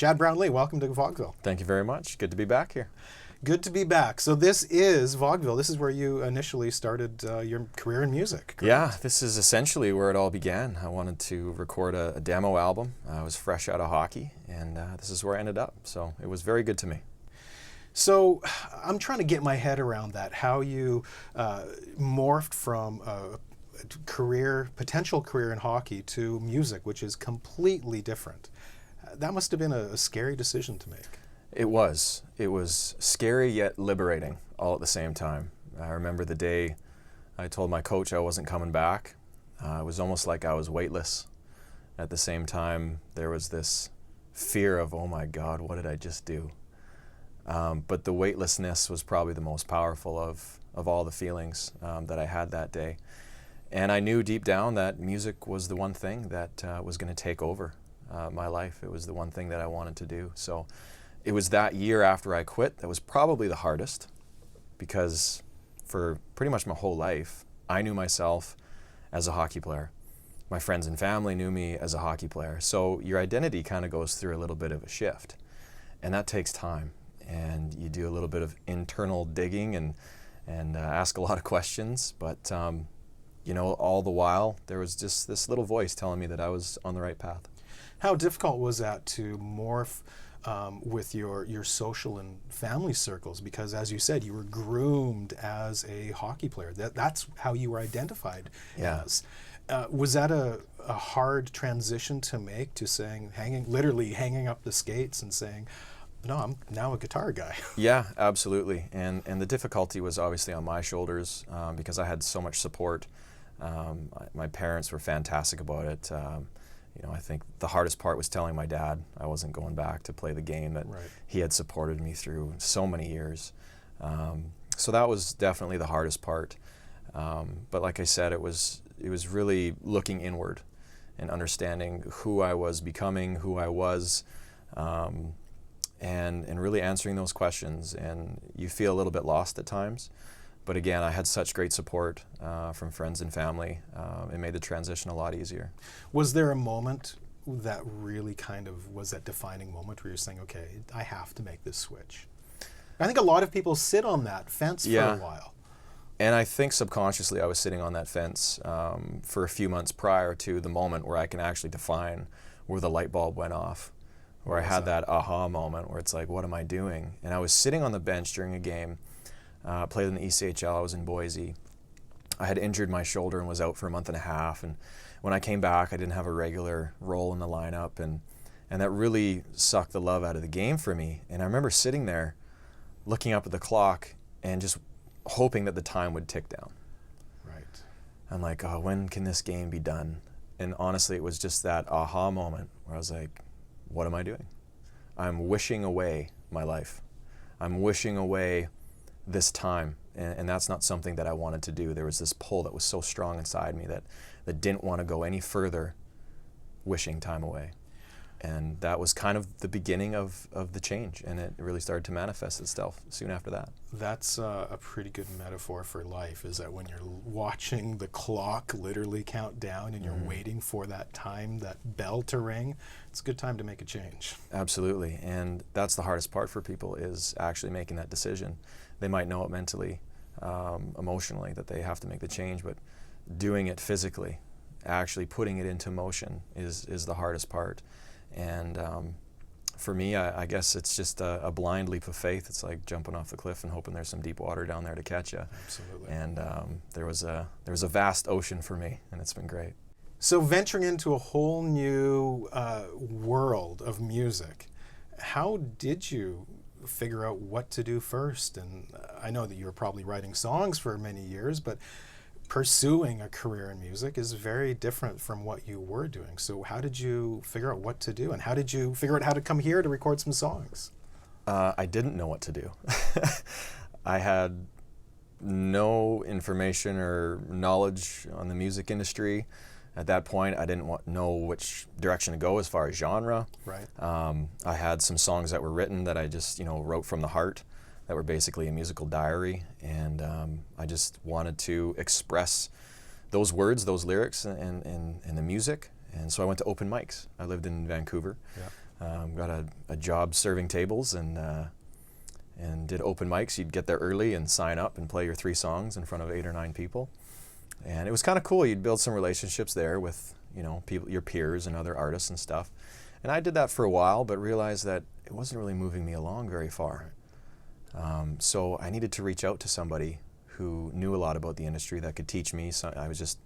Chad Brownlee, welcome to Vogville. Thank you very much. Good to be back here. Good to be back. So this is Vogville. This is where you initially started your career in music, correct? Yeah, this is essentially where it all began. I wanted to record a demo album. I was fresh out of hockey, and this is where I ended up. So it was very good to me. So I'm trying to get my head around that, how you morphed from a potential career in hockey to music, which is completely different. That must have been a scary decision to make. It was. It was scary yet liberating all at the same time. I remember the day I told my coach I wasn't coming back. It was almost like I was weightless. At the same time, there was this fear of, oh my God, what did I just do? But the weightlessness was probably the most powerful of all the feelings that I had that day. And I knew deep down that music was the one thing that was going to take over my life. It was the one thing that I wanted to do. So it was that year after I quit that was probably the hardest, because for pretty much my whole life, I knew myself as a hockey player. My friends and family knew me as a hockey player. So your identity kind of goes through a little bit of a shift, and that takes time. And you do a little bit of internal digging and ask a lot of questions. But, you know, all the while, there was just this little voice telling me that I was on the right path. How difficult was that to morph with your social and family circles? Because as you said, you were groomed as a hockey player. That's how you were identified as. Was that a hard transition to make, to saying, literally hanging up the skates and saying, no, I'm now a guitar guy? Yeah, absolutely. And the difficulty was obviously on my shoulders because I had so much support. My parents were fantastic about it. You know, I think the hardest part was telling my dad I wasn't going back to play the game that he had supported me through so many years. So that was definitely the hardest part. But like I said, it was really looking inward and understanding who I was becoming, who I was, and really answering those questions. And you feel a little bit lost at times. But again, I had such great support from friends and family. It made the transition a lot easier. Was there a moment that really kind of was that defining moment where you're saying, okay, I have to make this switch? I think a lot of people sit on that fence for a while. And I think subconsciously I was sitting on that fence for a few months prior to the moment where I can actually define where the light bulb went off, where I had that aha moment where it's like, what am I doing? And I was sitting on the bench during a game. Played in the ECHL. I was in Boise. I had injured my shoulder and was out for a month and a half. And when I came back, I didn't have a regular role in the lineup, and that really sucked the love out of the game for me. And I remember sitting there, looking up at the clock, and just hoping that the time would tick down. Right. I'm like, oh, when can this game be done? And honestly, it was just that aha moment where I was like, what am I doing? I'm wishing away my life. I'm wishing away this time, and that's not something that I wanted to do. There was this pull that was so strong inside me that didn't want to go any further wishing time away. And that was kind of the beginning of the change, and it really started to manifest itself soon after that. That's a pretty good metaphor for life, is that when you're watching the clock literally count down and you're waiting for that time, that bell to ring, it's a good time to make a change. Absolutely, and that's the hardest part for people, is actually making that decision. They might know it mentally, emotionally, that they have to make the change, but doing it physically, actually putting it into motion is the hardest part. And for me, I guess it's just a blind leap of faith. It's like jumping off the cliff and hoping there's some deep water down there to catch you. Absolutely. And there was a vast ocean for me, and it's been great. So venturing into a whole new world of music, how did you figure out what to do first? And I know that you were probably writing songs for many years, but pursuing a career in music is very different from what you were doing. So how did you figure out what to do, and how did you figure out how to come here to record some songs? I didn't know what to do. I had no information or knowledge on the music industry. At that point, I didn't know which direction to go as far as genre. Right. I had some songs that were written that I just, wrote from the heart, that were basically a musical diary, and I just wanted to express those words, those lyrics, and the music. And so I went to open mics. I lived in Vancouver. Yeah. got a job serving tables and did open mics. You'd get there early and sign up and play your 3 songs in front of 8 or 9 people. And it was kind of cool. You'd build some relationships there with, you know, people, your peers and other artists and stuff. And I did that for a while, but realized that it wasn't really moving me along very far. So I needed to reach out to somebody who knew a lot about the industry that could teach me. So I was just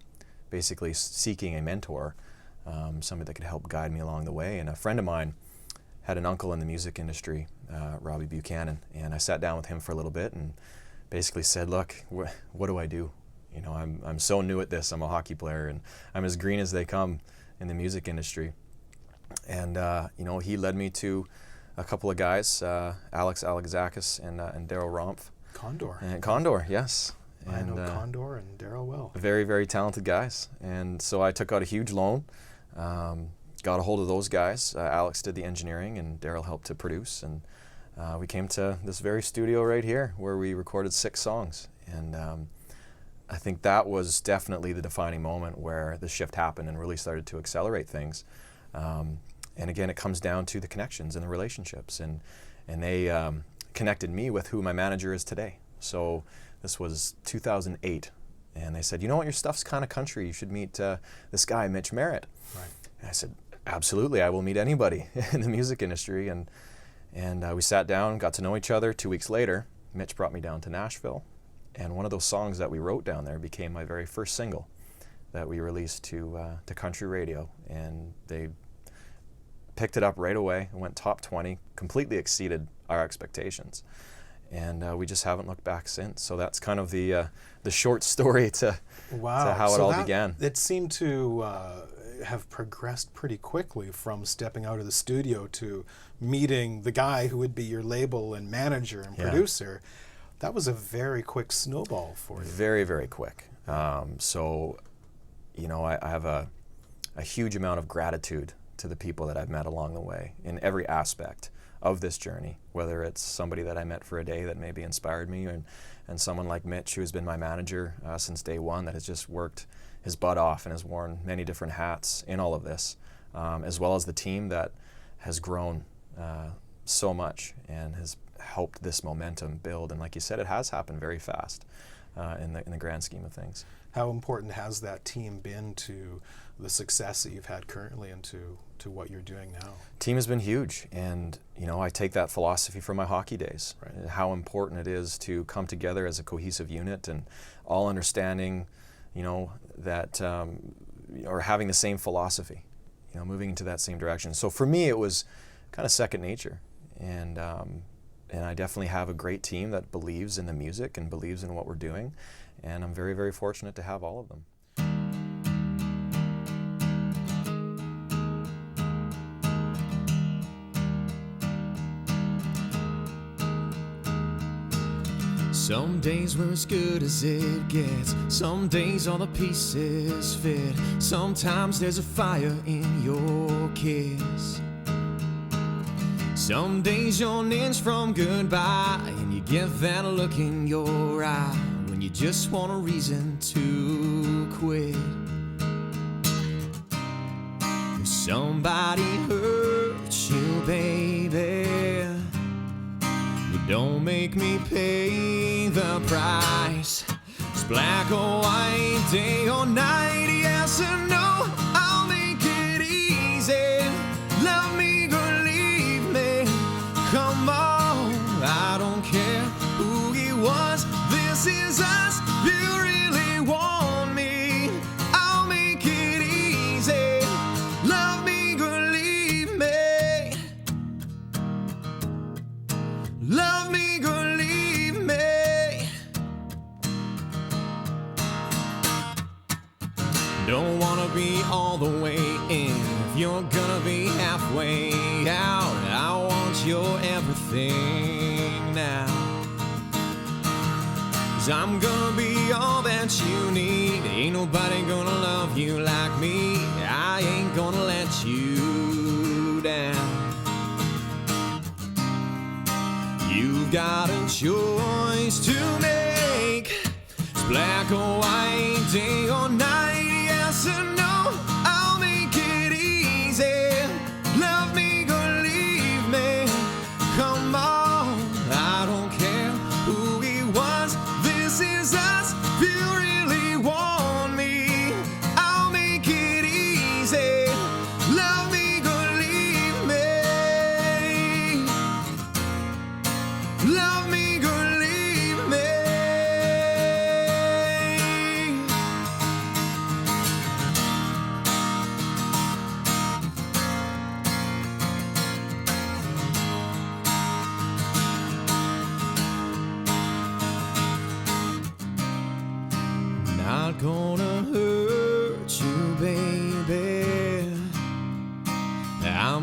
basically seeking a mentor, somebody that could help guide me along the way. And a friend of mine had an uncle in the music industry, Robbie Buchanan, and I sat down with him for a little bit and basically said, look, what do I do? You know, I'm so new at this. I'm a hockey player and I'm as green as they come in the music industry. And you know, he led me to a couple of guys, Alex Alexakis and Daryl Rompf. Condor. And Condor, yes. I know Condor and Daryl well. Very, very talented guys. And so I took out a huge loan, got a hold of those guys. Alex did the engineering and Daryl helped to produce. And we came to this very studio right here where we recorded 6 songs. And I think that was definitely the defining moment where the shift happened and really started to accelerate things. And again, it comes down to the connections and the relationships. And they connected me with who my manager is today. So this was 2008. And they said, you know what, your stuff's kind of country. You should meet this guy, Mitch Merritt. Right. And I said, absolutely, I will meet anybody in the music industry. And we sat down, got to know each other. 2 weeks later, Mitch brought me down to Nashville. And one of those songs that we wrote down there became my very first single that we released to country radio. And they picked it up right away and went top 20, completely exceeded our expectations. And we just haven't looked back since. So that's kind of the short story to how it all began. It seemed to have progressed pretty quickly from stepping out of the studio to meeting the guy who would be your label and manager and producer. That was a very quick snowball for you. Very, very quick. So, you know, I have a huge amount of gratitude to the people that I've met along the way in every aspect of this journey, whether it's somebody that I met for a day that maybe inspired me and someone like Mitch, who has been my manager since day one, that has just worked his butt off and has worn many different hats in all of this, as well as the team that has grown so much and has helped this momentum build. And like you said, it has happened very fast in the grand scheme of things. How important has that team been to the success that you've had currently and to what you're doing now? Team has been huge, and you know, I take that philosophy from my hockey days. Right. How important it is to come together as a cohesive unit and all understanding, you know, that or having the same philosophy, you know, moving into that same direction. So for me, it was kind of second nature, and I definitely have a great team that believes in the music and believes in what we're doing, and I'm very, very fortunate to have all of them. Some days we're as good as it gets. Some days all the pieces fit. Sometimes there's a fire in your kiss. Some days you're an inch from goodbye, and you get that look in your eye when you just want a reason to quit. If somebody hurts you, baby, but don't make me pay the price. It's black or white, day or night, yes or no, I'll make it easy. Love me, believe me, come on, I don't care who he was, this is us, you really want me, I'll make it easy. Love me, believe me, love me, believe me. Don't wanna be all the way in, if you're gonna be halfway out, I want your everything now. 'Cause I'm gonna be all that you need, ain't nobody gonna love you like me, I ain't gonna let you down. You've got a choice to make, it's black or white, day or night, yes or no, I'll make it easy. Love me, believe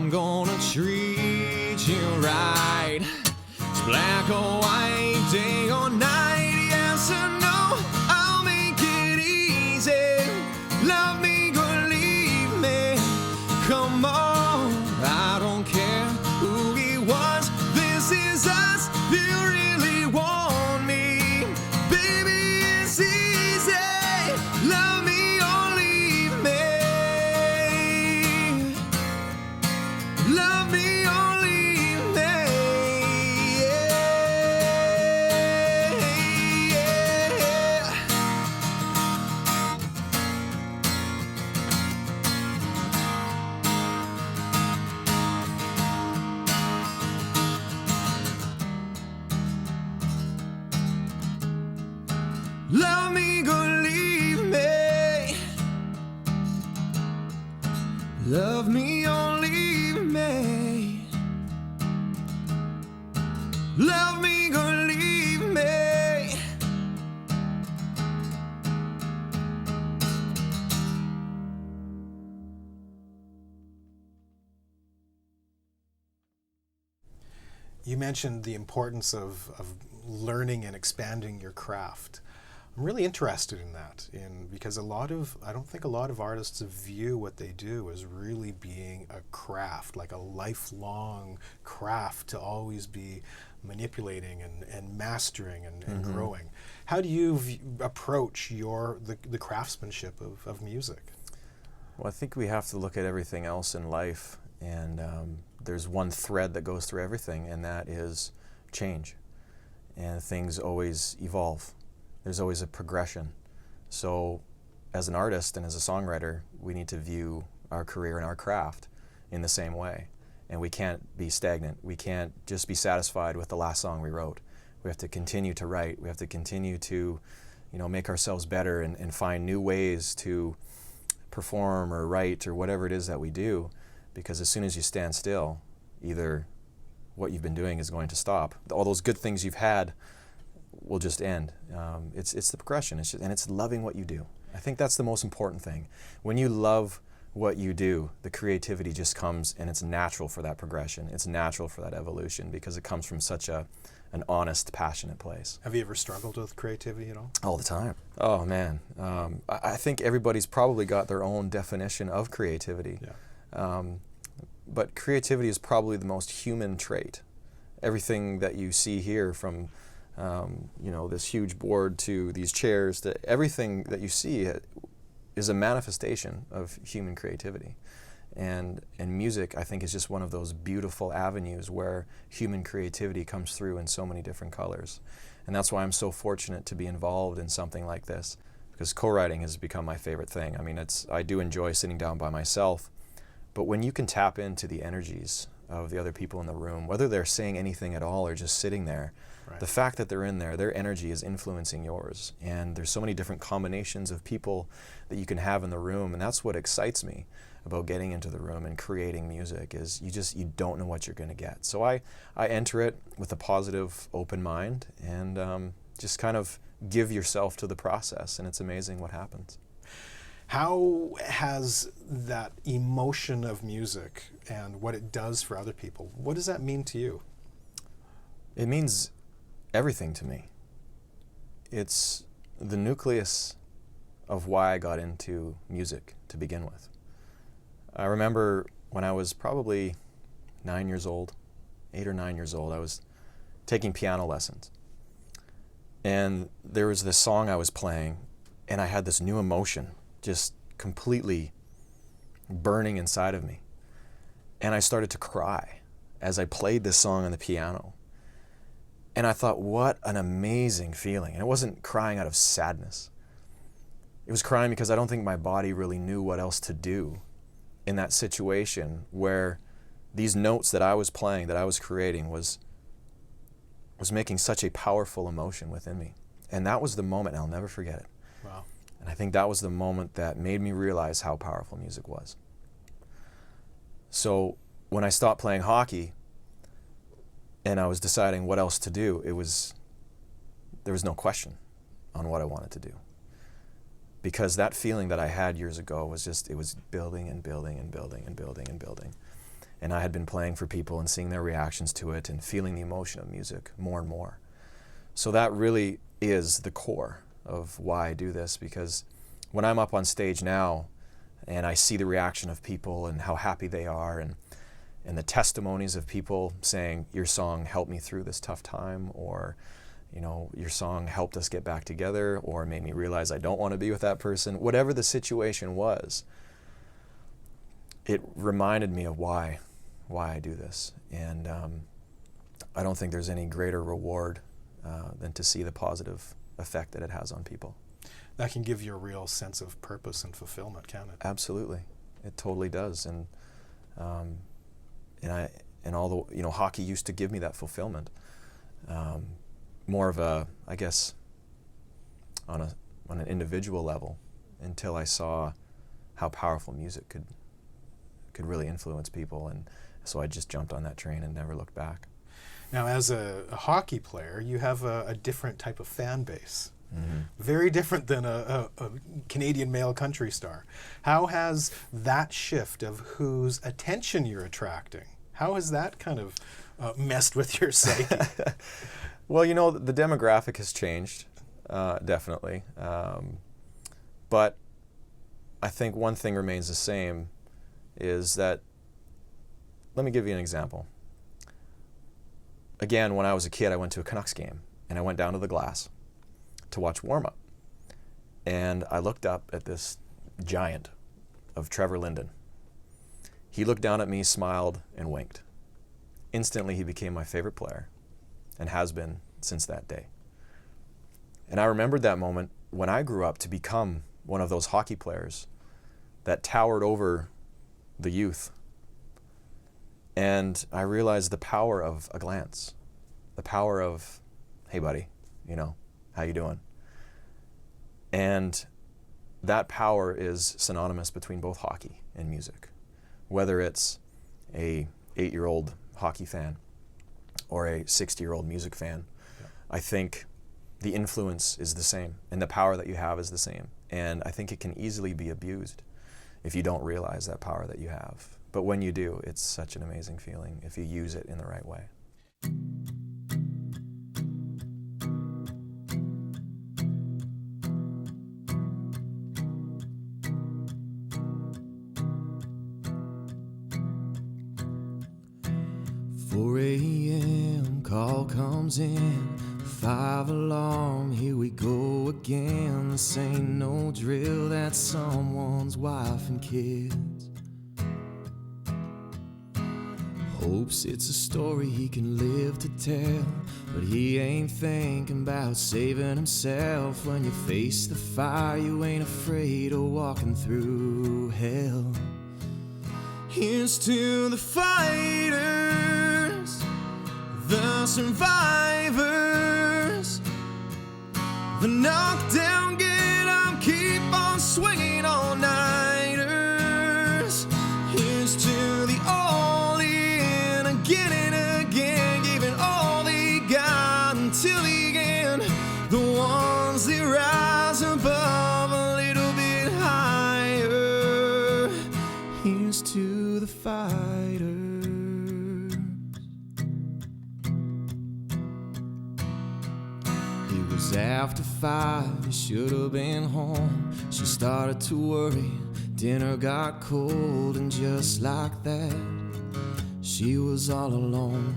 I'm gonna treat you right. It's black or white, day or night, yes or no, I'll make it easy. Love me, or leave me. Come on, I don't care who he was. This is us. You really want me, baby. It's easy. Love me or leave me. Love me or leave me. Love me, go leave me. Love me or leave me. Love me, go leave me. You mentioned the importance of learning and expanding your craft. I'm really interested in that, because I don't think a lot of artists view what they do as really being a craft, like a lifelong craft to always be manipulating and mastering and growing. How do you approach the craftsmanship of music? Well, I think we have to look at everything else in life, and there's one thread that goes through everything, and that is change. And things always evolve. There's always a progression. So as an artist and as a songwriter, we need to view our career and our craft in the same way. And we can't be stagnant. We can't just be satisfied with the last song we wrote. We have to continue to write. We have to continue to, make ourselves better and find new ways to perform or write or whatever it is that we do. Because as soon as you stand still, either what you've been doing is going to stop. All those good things you've had will just end. It's the progression, and it's loving what you do. I think that's the most important thing. When you love what you do, the creativity just comes, and it's natural for that progression. It's natural for that evolution because it comes from such an honest, passionate place. Have you ever struggled with creativity at all? All the time. Oh man, I think everybody's probably got their own definition of creativity. Yeah. But creativity is probably the most human trait. Everything that you see here, from this huge board to these chairs, to everything that you see is a manifestation of human creativity. And music, I think, is just one of those beautiful avenues where human creativity comes through in so many different colors. And that's why I'm so fortunate to be involved in something like this, because co-writing has become my favorite thing. I mean, I do enjoy sitting down by myself, but when you can tap into the energies of the other people in the room, whether they're saying anything at all or just sitting there, right. The fact that they're in there, their energy is influencing yours. And there's so many different combinations of people that you can have in the room, and that's what excites me about getting into the room and creating music, is you don't know what you're going to get. So I enter it with a positive, open mind, and just kind of give yourself to the process, and it's amazing what happens. How has that emotion of music and what it does for other people, what does that mean to you? It means everything to me. It's the nucleus of why I got into music to begin with. I remember when I was probably 9 years old, 8 or 9 years old, I was taking piano lessons. And there was this song I was playing, and I had this new emotion just completely burning inside of me. And I started to cry as I played this song on the piano. And I thought, what an amazing feeling. And it wasn't crying out of sadness. It was crying because I don't think my body really knew what else to do in that situation where these notes that I was playing, that I was creating, was making such a powerful emotion within me. And that was the moment, and I'll never forget it. Wow. And I think that was the moment that made me realize how powerful music was. So when I stopped playing hockey and I was deciding what else to do, there was no question on what I wanted to do. Because that feeling that I had years ago was it was building and building and building and building and building. And I had been playing for people and seeing their reactions to it and feeling the emotion of music more and more. So that really is the core of why I do this, because when I'm up on stage now and I see the reaction of people and how happy they are, and the testimonies of people saying, your song helped me through this tough time, or your song helped us get back together, or made me realize I don't want to be with that person, whatever the situation was, it reminded me of why I do this. And I don't think there's any greater reward than to see the positive effect that it has on people. That can give you a real sense of purpose and fulfillment, can't it? Absolutely, it totally does. And all the hockey used to give me that fulfillment. More of a, I guess, on an individual level, until I saw how powerful music could really influence people, and so I just jumped on that train and never looked back. Now, as a hockey player, you have a different type of fan base. Mm-hmm. Very different than a Canadian male country star. How has that shift of whose attention you're attracting, how has that kind of messed with your psyche? Well, the demographic has changed, definitely. But I think one thing remains the same, is that, let me give you an example. Again, when I was a kid, I went to a Canucks game, and I went down to the glass to watch warm-up. And I looked up at this giant of Trevor Linden. He looked down at me, smiled, and winked. Instantly, he became my favorite player, and has been since that day. And I remembered that moment when I grew up to become one of those hockey players that towered over the youth. And I realized the power of a glance, the power of, hey buddy, how you doing? And that power is synonymous between both hockey and music. Whether it's a 8-year-old hockey fan or a 60-year-old music fan, yeah. I think the influence is the same, and the power that you have is the same. And I think it can easily be abused if you don't realize that power that you have. But when you do, it's such an amazing feeling if you use it in the right way. Call comes in, 5 alarm, here we go again. This ain't no drill, that's someone's wife and kids. Hopes it's a story he can live to tell, but he ain't thinking about saving himself. When you face the fire, you ain't afraid of walking through hell. Here's to the fighters, the survivors, the knockdown, get up, keep on swinging all-nighters. Here's to the all-in, again and again, giving all they got until the end. The ones that rise above a little bit higher. Here's to the fighters. After 5, he should have been home. She started to worry, dinner got cold, and just like that, she was all alone.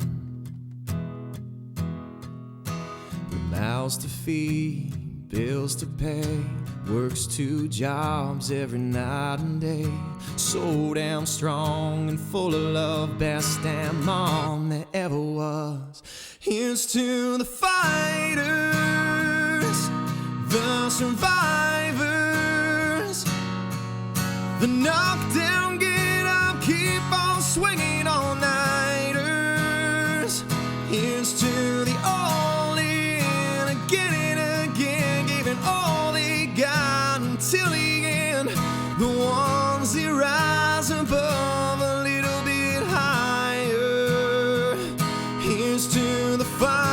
With mouths to feed, bills to pay, works 2 jobs every night and day. So damn strong and full of love, best damn mom there ever was. Here's to the fighters, the survivors, the knockdown, get up, keep on swinging all-nighters. Here's to the all-in, again and again, giving all they got until the end. The ones that rise above a little bit higher. Here's to the fighters.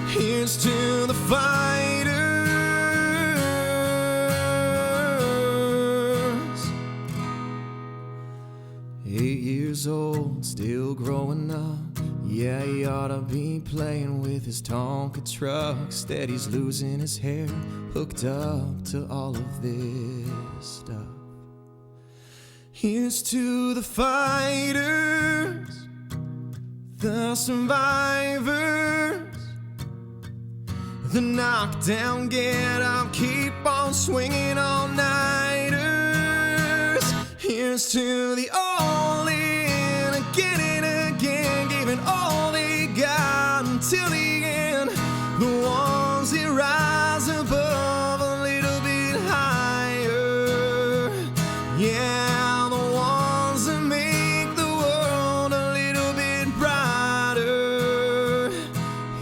Here's to the fighters. still growing up. Yeah, he ought to be playing with his Tonka truck. Instead he's losing his hair, hooked up to all of this stuff. Here's to the fighters, the survivors, the knockdown, get up, keep on swinging all-nighters. Here's to the all in, again and again, giving all they got until the end. The ones that rise above a little bit higher. Yeah, the ones that make the world a little bit brighter.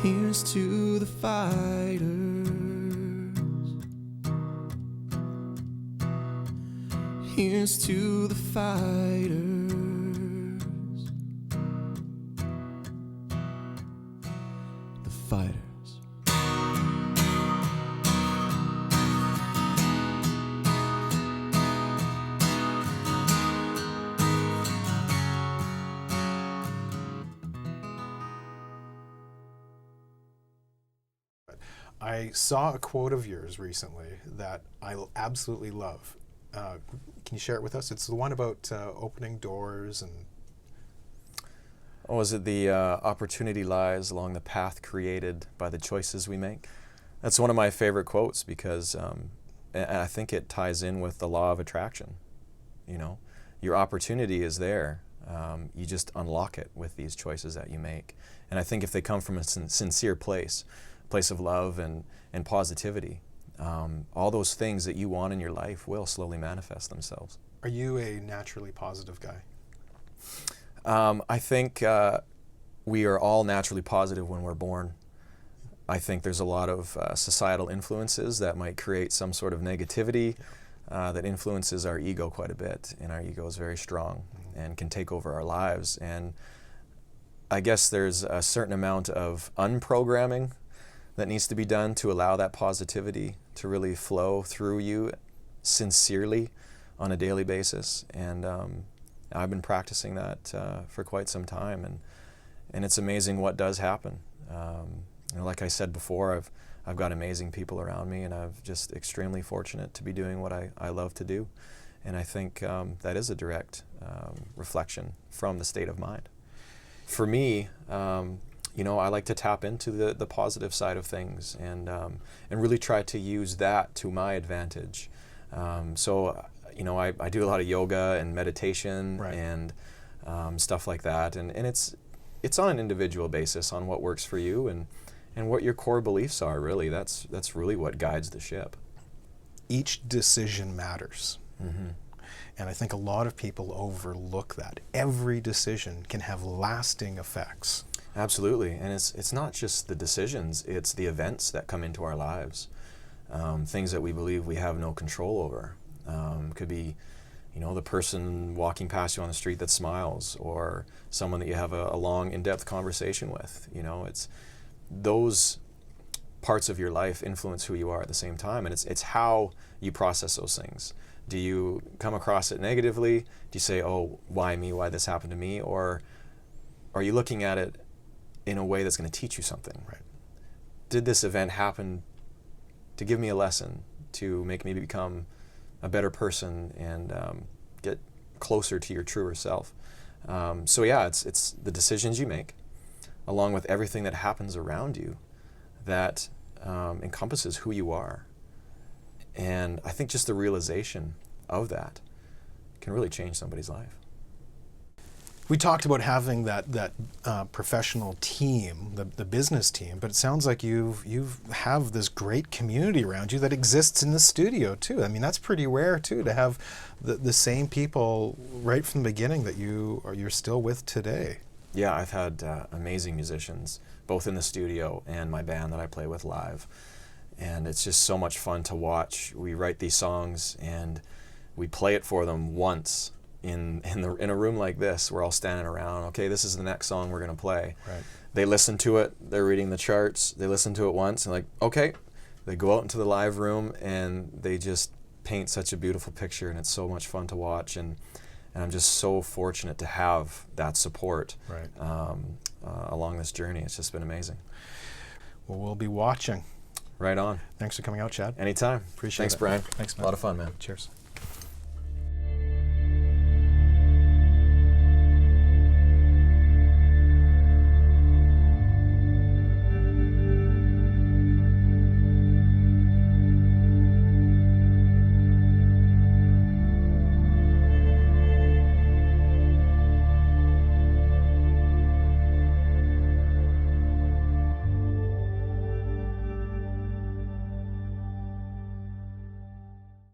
Here's to the fighters. Here's to the fighters. The fighters. I saw a quote of yours recently that I absolutely love. Can you share it with us? It's the one about opening doors and... Oh, is it the opportunity lies along the path created by the choices we make? That's one of my favorite quotes because and I think it ties in with the law of attraction. You know, your opportunity is there. You just unlock it with these choices that you make. And I think if they come from a sincere place of love and positivity, all those things that you want in your life will slowly manifest themselves. Are you a naturally positive guy? I think we are all naturally positive when we're born. I think there's a lot of societal influences that might create some sort of negativity that influences our ego quite a bit, and our ego is very strong and can take over our lives. And I guess there's a certain amount of unprogramming that needs to be done to allow that positivity to really flow through you sincerely on a daily basis. And I've been practicing that for quite some time, and it's amazing what does happen. You know, like I said before, I've got amazing people around me, and I'm just extremely fortunate to be doing what I love to do. And I think that is a direct reflection from the state of mind. For me, you know, I like to tap into the positive side of things and really try to use that to my advantage. So, you know, I do a lot of yoga and meditation, right, and stuff like that. And it's on an individual basis on what works for you and what your core beliefs are, really. That's really what guides the ship. Each decision matters. Mm-hmm. And I think a lot of people overlook that. Every decision can have lasting effects. Absolutely, and it's not just the decisions, it's the events that come into our lives. Things that we believe we have no control over. Could be, you know, the person walking past you on the street that smiles, or someone that you have a long, in-depth conversation with. You know, it's those parts of your life influence who you are at the same time, and it's how you process those things. Do you come across it negatively? Do you say, oh, why me? Why this happened to me? Or are you looking at it in a way that's going to teach you something? Right. Did this event happen to give me a lesson, to make me become a better person and get closer to your truer self? So yeah, it's the decisions you make, along with everything that happens around you, that encompasses who you are. And I think just the realization of that can really change somebody's life. We talked about having that professional team, the business team, but it sounds like you have this great community around you that exists in the studio too. I mean, that's pretty rare too, to have the same people right from the beginning that you're still with today. Yeah, I've had amazing musicians, both in the studio and my band that I play with live. And it's just so much fun to watch. We write these songs and we play it for them once in a room like this. We're all standing around. Okay, this is the next song we're gonna play. Right. They listen to it. They're reading the charts. They listen to it once and like, okay. They go out into the live room and they just paint such a beautiful picture, and it's so much fun to watch. And And I'm just so fortunate to have that support Right. along this journey. It's just been amazing. Well, we'll be watching. Right on. Thanks for coming out, Chad. Anytime. Appreciate it. Thanks, Brian. Thanks, man. A lot of fun, man. Cheers.